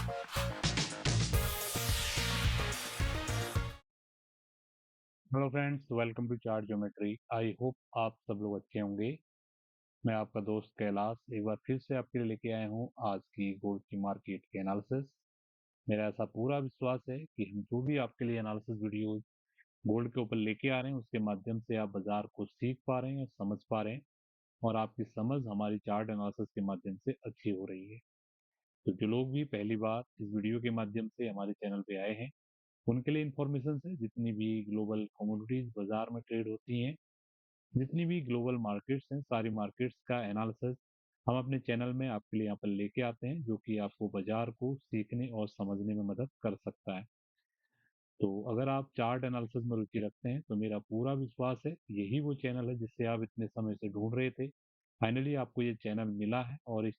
Hello friends, welcome to chart geometry. I hope आप सब लोग अच्छे होंगे। मैं आपका दोस्त कैलाश एक बार फिर से आपके लिए लेके आया हूँ आज की गोल्ड की मार्केट के एनालिसिस। मेरा ऐसा पूरा विश्वास है कि हम जो भी आपके लिए एनालिसिस वीडियो गोल्ड के ऊपर लेके आ रहे हैं उसके माध्यम से आप बाजार को सीख पा रहे हैं और समझ पा रहे हैं, और आपकी समझ हमारी चार्ट एनालिसिस के माध्यम से अच्छी हो रही है। तो जो लोग भी पहली बार इस वीडियो के माध्यम से हमारे चैनल पे आए हैं, उनके लिए इंफॉर्मेशन है, जितनी भी ग्लोबल कमोडिटीज बाजार में ट्रेड होती हैं, जितनी भी ग्लोबल मार्केट्स हैं, सारी मार्केट्स का एनालिसिस हम अपने चैनल में आपके लिए यहाँ पर लेके आते हैं, जो कि आपको बाजार को सीखने और समझने में मदद कर सकता है। तो अगर आप चार्ट एनालिसिस में रुचि रखते हैं तो मेरा पूरा विश्वास है यही वो चैनल है जिसे आप इतने समय से ढूंढ रहे थे। फाइनली आपको ये चैनल मिला है, और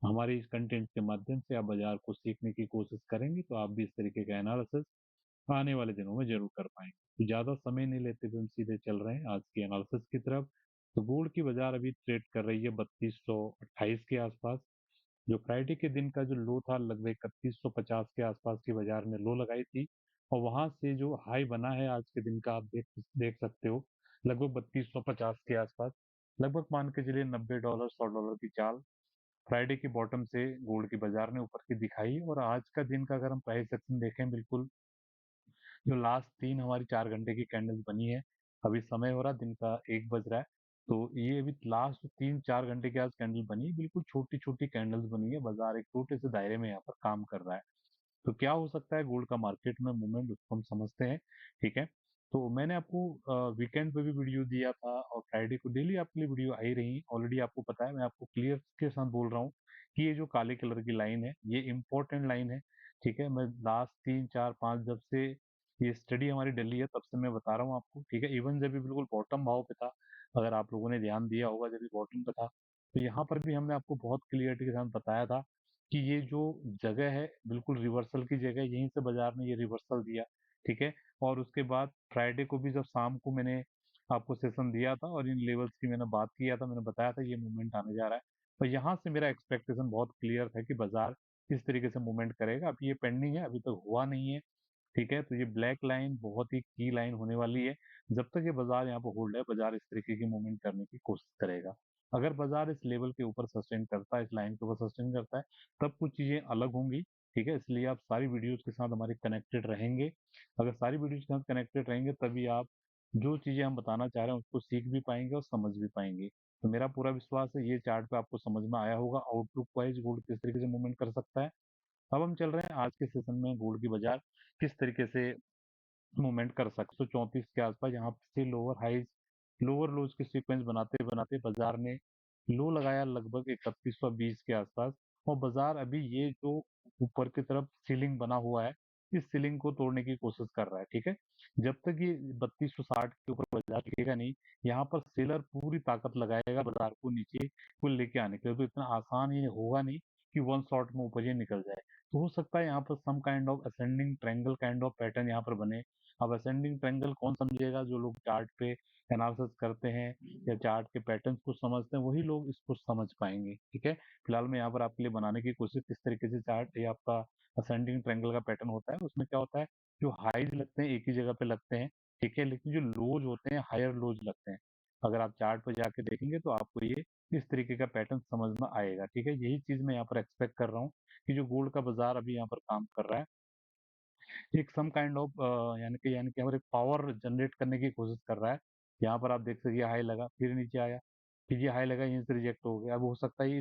हमारे इस कंटेंट के माध्यम से आप बाजार को सीखने की कोशिश करेंगे तो आप भी इस तरीके का एनालिसिस आने वाले दिनों में जरूर कर पाएंगे। तो ज्यादा समय नहीं लेते हुए हम सीधे चल रहे हैं आज की एनालिसिस की तरफ। तो गोल्ड की बाजार अभी ट्रेड कर रही है 3228 के आसपास। जो फ्राइडे के दिन का जो लो था लगभग 3150 के आसपास की बाजार ने लो लगाई थी, और वहां से जो हाई बना है आज के दिन का आप देख सकते हो, लगभग 3250 के आसपास। लगभग मान के चलिए $90 $100 की चाल फ्राइडे की बॉटम से गोल्ड की बाजार ने ऊपर की दिखाई। और आज का दिन का अगर हम प्राइस सेक्शन देखें, बिल्कुल जो लास्ट तीन हमारी 4 घंटे की कैंडल्स बनी है, अभी समय हो रहा दिन का 1 बज रहा है, तो ये अभी लास्ट 3-4 घंटे के आज कैंडल बनी है, बिल्कुल छोटी छोटी कैंडल्स बनी है। बाजार एक छोटे से दायरे में यहाँ पर काम कर रहा है। तो क्या हो सकता है गोल्ड का मार्केट में मूवमेंट, उसको हम समझते हैं। ठीक है, तो मैंने आपको वीकेंड पे भी वीडियो दिया था, और फ्राइडे को डेली आपके लिए वीडियो आई रही। ऑलरेडी आपको पता है, मैं आपको क्लियर के साथ बोल रहा हूँ कि ये जो काले कलर की लाइन है ये इंपॉर्टेंट लाइन है। ठीक है, मैं लास्ट 3 4 5 जब से ये स्टडी हमारी डली है तब से मैं बता रहा हूँ आपको। ठीक है, इवन जब भी बिल्कुल बॉटम भाव पे था, अगर आप लोगों ने ध्यान दिया होगा, जब भी बॉटम पे था, तो यहाँ पर भी हमने आपको बहुत क्लियरिटी के साथ बताया था कि ये जो जगह है बिल्कुल रिवर्सल की जगह है, यहीं से बाजार ने ये रिवर्सल दिया। ठीक है, और उसके बाद फ्राइडे को भी जब शाम को मैंने आपको सेशन दिया था और इन लेवल्स की मैंने बात किया था, मैंने बताया था ये मूवमेंट आने जा रहा है। तो यहाँ से मेरा एक्सपेक्टेशन बहुत क्लियर था कि बाजार इस तरीके से मूवमेंट करेगा। अभी ये पेंडिंग है, अभी तक हुआ नहीं है। ठीक है, तो ये ब्लैक लाइन बहुत ही की लाइन होने वाली है। जब तक ये बाजार यहाँ पर होल्ड है, बाजार इस तरीके की मूवमेंट करने की कोशिश करेगा। अगर बाजार इस लेवल के ऊपर सस्टेन करता है, इस लाइन के ऊपर सस्टेन करता है, तब कुछ चीजें अलग होंगी। ठीक है, इसलिए आप सारी वीडियोस के साथ हमारे कनेक्टेड रहेंगे। अगर सारी वीडियोस के साथ कनेक्टेड रहेंगे तभी आप जो चीजें हम बताना चाह रहे हैं उसको सीख भी पाएंगे और समझ भी पाएंगे। तो मेरा पूरा विश्वास है ये चार्ट पे आपको समझ में आया होगा आउटलुक वाइज गोल्ड किस तरीके से मूवमेंट कर सकता है। अब हम चल रहे हैं आज के सेशन में गोल्ड की बाजार किस तरीके से मूवमेंट कर सकते। 134 के आसपास यहाँ से लोअर हाइज लोअर लोज की सीक्वेंस बनाते बनाते बाजार ने लो लगाया लगभग 3120 के आसपास। और बाजार अभी ये जो ऊपर की तरफ सीलिंग बना हुआ है, इस सीलिंग को तोड़ने की कोशिश कर रहा है। ठीक है, जब तक ये 3260 के ऊपर बाजार टिकेगा नहीं, यहाँ पर सेलर पूरी ताकत लगाएगा बाजार को नीचे को लेके आने के लिए। तो इतना आसान ये होगा नहीं कि वन शॉट में ऊपर ये निकल जाए। तो हो सकता है यहाँ पर some kind of ascending triangle kind of pattern यहाँ पर बने। अब असेंडिंग ट्रायंगल कौन समझेगा? जो लोग चार्ट पे एनालिसिस करते हैं या चार्ट के पैटर्न्स को समझते हैं, वही लोग इसको समझ पाएंगे। ठीक है, फिलहाल मैं यहाँ पर आपके लिए बनाने की कोशिश किस तरीके से चार्ट ये आपका असेंडिंग ट्रायंगल का पैटर्न होता है। उसमें क्या होता है, जो हाईज लगते हैं एक ही जगह पे लगते हैं। ठीक है, लेकिन जो लोज होते हैं हायर लोज लगते हैं। अगर आप चार्ट पर जाके देखेंगे तो आपको ये इस तरीके का पैटर्न समझ में आएगा। ठीक है, यही चीज मैं यहाँ पर एक्सपेक्ट कर रहा हूँ कि जो गोल्ड का बाजार अभी यहाँ पर काम कर रहा है, एक सम काइंड ऑफ यानी कि हमारे पावर जनरेट करने की कोशिश कर रहा है। यहाँ पर आप देख सकते हैं ये हाई लगा फिर नीचे आया, फिर ये हाई लगा यहीं से रिजेक्ट हो गया। अब हो सकता है ये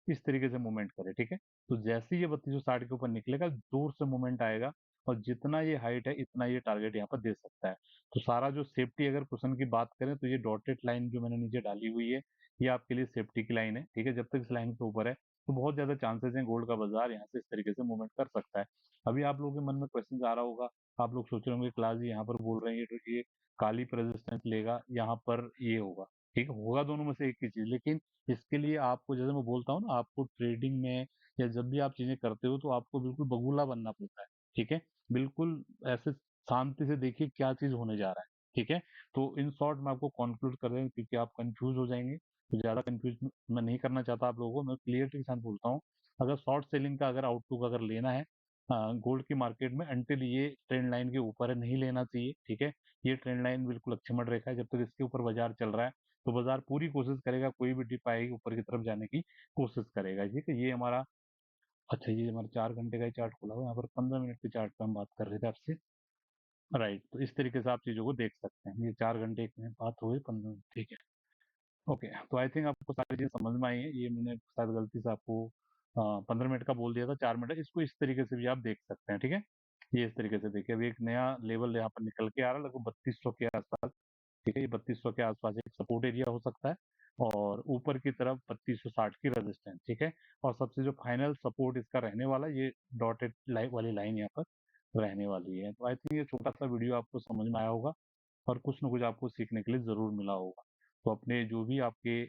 इस तरीके से मूवमेंट करे। ठीक है, तो जैसे ही ये 3260 के ऊपर निकलेगा जोर से मूवमेंट आएगा, और जितना ये हाइट है इतना ये टारगेट यहाँ पर दे सकता है। तो सारा जो सेफ्टी अगर क्वेश्चन की बात करें तो ये डॉटेड लाइन जो मैंने नीचे डाली हुई है, ये आपके लिए सेफ्टी की लाइन है। ठीक है, जब तक इस लाइन के ऊपर है तो बहुत ज्यादा चांसेस हैं गोल्ड का बाजार यहाँ से इस तरीके से मूवमेंट कर सकता है। अभी आप लोगों के मन में क्वेश्चन आ रहा होगा, आप लोग सोच रहे होंगे क्लास जी यहाँ पर बोल रहे हैं ये काली पर रेजिस्टेंस लेगा, यहाँ पर ये होगा। ठीक है, होगा दोनों में से एक ही चीज, लेकिन इसके लिए आपको, जैसे मैं बोलता हूँ ना, आपको ट्रेडिंग में या जब भी आप चीजें करते हो तो आपको बिल्कुल बगुला बनना पड़ता है। ठीक है, बिल्कुल ऐसे शांति से देखिए क्या चीज होने जा रहा है। ठीक है, तो इन शॉर्ट में आपको कंक्लूड कर रहे हैं क्योंकि आप कंफ्यूज हो जाएंगे। तो ज़्यादा कंफ्यूज मैं नहीं करना चाहता आप लोगों को, मैं क्लियरिटी के साथ बोलता हूँ। अगर शॉर्ट सेलिंग का अगर आउटलुक अगर लेना है गोल्ड की मार्केट में, अंटिल ये ट्रेंड लाइन के ऊपर है नहीं लेना चाहिए, ठीक है। ये ट्रेंड लाइन बिल्कुल लक्ष्मण रेखा है, जब तक इसके ऊपर बाजार चल रहा है तो बाजार पूरी कोशिश करेगा, कोई भी डिप आएगी ऊपर की तरफ जाने की कोशिश करेगा, ठीक है। ये हमारा, अच्छा ये हमारा 4 घंटे का ही चार्ट खुला हुआ है, यहाँ पर 15 मिनट के चार्ट पे हम बात कर रहे थे आपसे। राइट, तो इस तरीके से आप चीजों को देख सकते हैं। ये 4 घंटे की बात हो गई, 15 मिनट, ठीक है। ओके, तो आई थिंक आपको सारी चीजें समझ में आई है। ये मैंने शायद गलती से आपको 15 मिनट का बोल दिया था, 4 मिनट, इसको इस तरीके से भी आप देख सकते हैं, ठीक है। ये इस तरीके से देखिए, अभी एक नया लेवल यहाँ पर निकल के आ रहा है लगभग 3200 के आसपास, ठीक है। ये 3200 के आसपास एक सपोर्ट एरिया हो सकता है, और ऊपर की तरफ 3260 की रेजिस्टेंस, ठीक है। और सबसे जो फाइनल सपोर्ट इसका रहने वाला है, ये डॉटेड लाइन वाली लाइन यहाँ पर रहने वाली है। तो आई थिंक ये छोटा सा वीडियो आपको समझ में आया होगा, और कुछ ना कुछ आपको सीखने के लिए जरूर मिला होगा। तो अपने जो भी आपके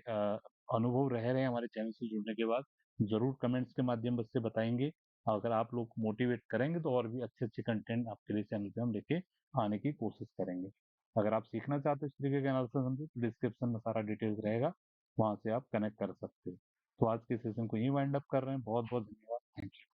अनुभव रह रहे हैं हमारे चैनल से जुड़ने के बाद, जरूर कमेंट्स के माध्यम से बताएंगे। अगर आप लोग मोटिवेट करेंगे तो और भी अच्छे अच्छे कंटेंट आपके लिए चैनल पे हम लेके आने की कोशिश करेंगे। अगर आप सीखना चाहते हो इस तरीके के एनालिसिस हमसे, तो डिस्क्रिप्शन में सारा डिटेल्स रहेगा, वहां से आप कनेक्ट कर सकते हो। तो आज के सेशन को यही वाइंड अप कर रहे हैं। बहुत बहुत धन्यवाद, थैंक यू।